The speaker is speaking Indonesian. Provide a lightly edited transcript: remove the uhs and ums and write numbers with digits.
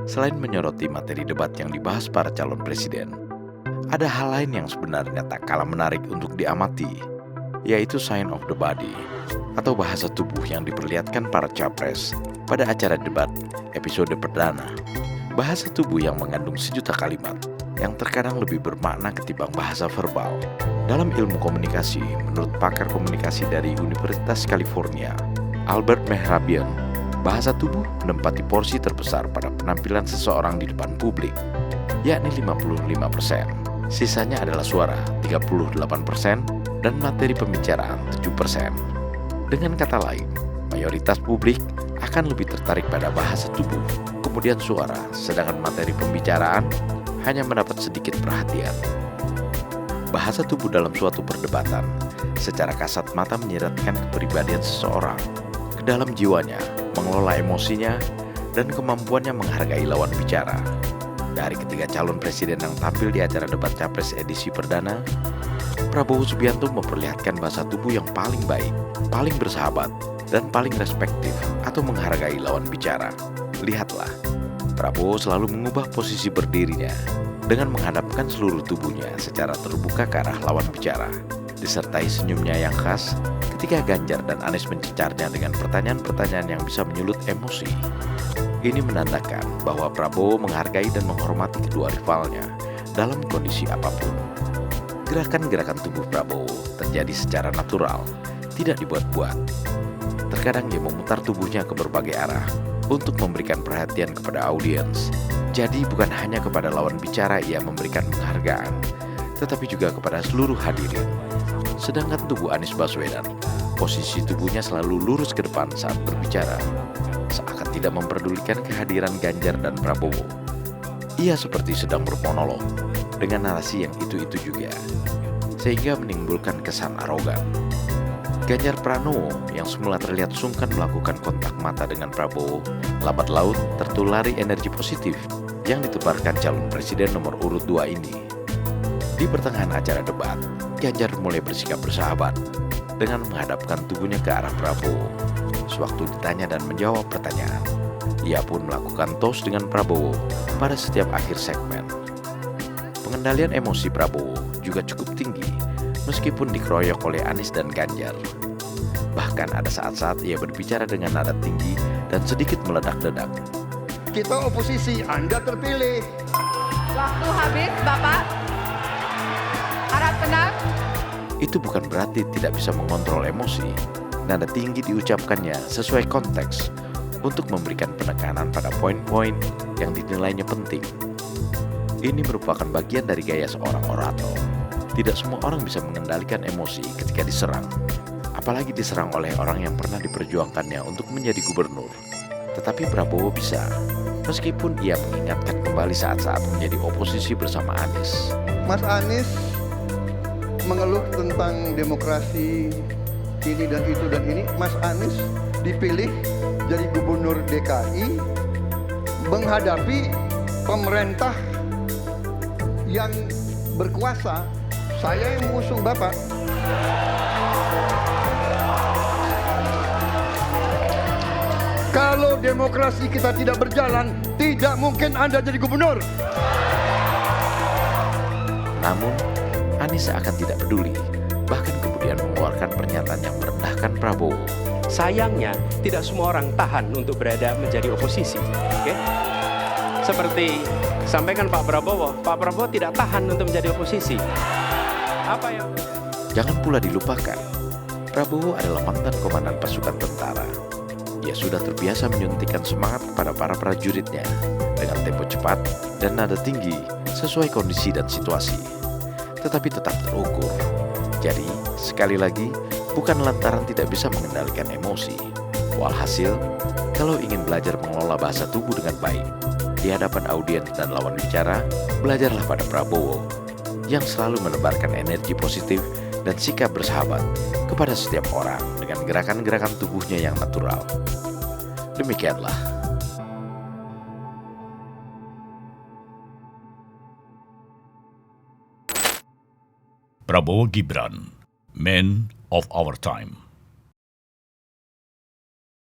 Selain menyoroti materi debat yang dibahas para calon presiden, ada hal lain yang sebenarnya tak kalah menarik untuk diamati, yaitu sign of the body, atau bahasa tubuh yang diperlihatkan para capres pada acara debat episode perdana. Bahasa tubuh yang mengandung sejuta kalimat, yang terkadang lebih bermakna ketimbang bahasa verbal. Dalam ilmu komunikasi, menurut pakar komunikasi dari Universitas California, Albert Mehrabian, bahasa tubuh menempati porsi terbesar pada penampilan seseorang di depan publik, yakni 55%. Sisanya adalah suara 38% dan materi pembicaraan 7%. Dengan kata lain, mayoritas publik akan lebih tertarik pada bahasa tubuh, kemudian suara, sedangkan materi pembicaraan hanya mendapat sedikit perhatian. Bahasa tubuh dalam suatu perdebatan secara kasat mata menyiratkan kepribadian seseorang, ke dalam jiwanya, mengelola emosinya, dan kemampuannya menghargai lawan bicara. Dari ketiga calon presiden yang tampil di acara debat Capres edisi perdana, Prabowo Subianto memperlihatkan bahasa tubuh yang paling baik, paling bersahabat, dan paling respektif atau menghargai lawan bicara. Lihatlah, Prabowo selalu mengubah posisi berdirinya dengan menghadapkan seluruh tubuhnya secara terbuka ke arah lawan bicara, disertai senyumnya yang khas ketika Ganjar dan Anies mencecarnya dengan pertanyaan-pertanyaan yang bisa menyulut emosi. Ini menandakan bahwa Prabowo menghargai dan menghormati kedua rivalnya dalam kondisi apapun. Gerakan-gerakan tubuh Prabowo terjadi secara natural, tidak dibuat-buat. Terkadang ia memutar tubuhnya ke berbagai arah untuk memberikan perhatian kepada audiens. Jadi bukan hanya kepada lawan bicara ia memberikan penghargaan, tetapi juga kepada seluruh hadirin. Sedangkan tubuh Anies Baswedan, posisi tubuhnya selalu lurus ke depan saat berbicara, seakan tidak memperdulikan kehadiran Ganjar dan Prabowo. Ia seperti sedang bermonolog dengan narasi yang itu-itu juga, sehingga menimbulkan kesan arogan. Ganjar Pranowo yang semula terlihat sungkan melakukan kontak mata dengan Prabowo, lambat laun tertulari energi positif yang ditebarkan calon presiden nomor urut 2 ini. Di pertengahan acara debat, Ganjar mulai bersikap bersahabat dengan menghadapkan tubuhnya ke arah Prabowo. Sewaktu ditanya dan menjawab pertanyaan, ia pun melakukan toast dengan Prabowo pada setiap akhir segmen. Pengendalian emosi Prabowo juga cukup tinggi meskipun dikeroyok oleh Anies dan Ganjar. Bahkan ada saat-saat ia berbicara dengan nada tinggi dan sedikit meledak-ledak. Kita oposisi, Anda terpilih. Waktu habis, Bapak. Harap tenang. Itu bukan berarti tidak bisa mengontrol emosi. Nada tinggi diucapkannya sesuai konteks untuk memberikan penekanan pada poin-poin yang dinilainya penting. Ini merupakan bagian dari gaya seorang orator. Tidak semua orang bisa mengendalikan emosi ketika diserang, apalagi diserang oleh orang yang pernah diperjuangkannya untuk menjadi gubernur. Tetapi Prabowo bisa, meskipun ia mengingatkan kembali saat-saat menjadi oposisi bersama Anies. Mas Anies mengeluh tentang demokrasi ini dan itu dan ini. Mas Anies dipilih jadi gubernur DKI menghadapi pemerintah yang berkuasa. Saya yang mengusung Bapak. Kalau demokrasi kita tidak berjalan, tidak mungkin Anda jadi gubernur. Namun, Anies akan tidak peduli, bahkan kemudian mengeluarkan pernyataan yang merendahkan Prabowo. Sayangnya, tidak semua orang tahan untuk berada menjadi oposisi. Oke? Seperti sampaikan Pak Prabowo tidak tahan untuk menjadi oposisi. Apa yang... Jangan pula dilupakan, Prabowo adalah mantan komandan pasukan tentara. Ia sudah terbiasa menyuntikkan semangat kepada para prajuritnya dengan tempo cepat dan nada tinggi sesuai kondisi dan situasi, tetapi tetap terukur. Jadi, sekali lagi, bukan lantaran tidak bisa mengendalikan emosi. Walhasil, kalau ingin belajar mengelola bahasa tubuh dengan baik di hadapan audiens dan lawan bicara, belajarlah pada Prabowo yang selalu menebarkan energi positif dan sikap bersahabat kepada setiap orang dengan gerakan-gerakan tubuhnya yang natural. Demikianlah. Prabowo Gibran, Man of Our Time.